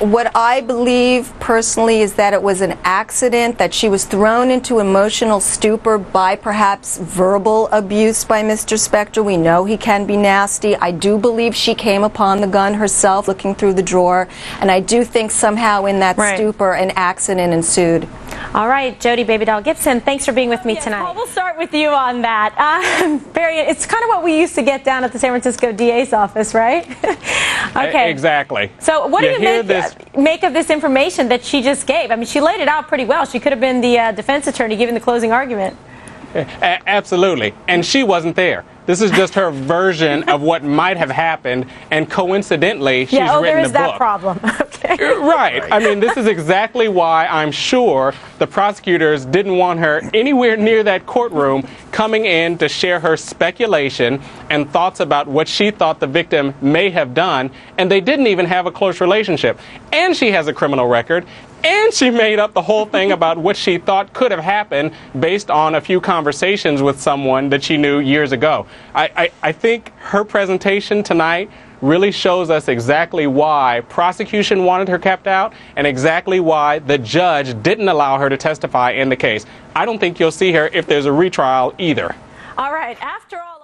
What I believe personally is that it was an accident, that she was thrown into emotional stupor by perhaps verbal abuse by Mr. Spector. We know he can be nasty. I do believe she came upon the gun herself looking through the drawer, and I do think somehow in that stupor an accident ensued. All right, Jody Baby Doll Gibson, thanks for being with me tonight. Well, we'll start with you on that. Barry, it's kind of what we used to get down at the San Francisco DA's office, right? Okay. Exactly. So what do you make of this information that she just gave? I mean, she laid it out pretty well. She could have been the defense attorney giving the closing argument. Absolutely. And she wasn't there. This is just her version of what might have happened, and coincidentally, she's written the book. There is that problem. Okay. Right. I mean, this is exactly why I'm sure the prosecutors didn't want her anywhere near that courtroom coming in to share her speculation and thoughts about what she thought the victim may have done, and they didn't even have a close relationship. And she has a criminal record, and she made up the whole thing about what she thought could have happened based on a few conversations with someone that she knew years ago. I think her presentation tonight really shows us exactly why prosecution wanted her kept out and exactly why the judge didn't allow her to testify in the case. I don't think you'll see her if there's a retrial either. All right. After all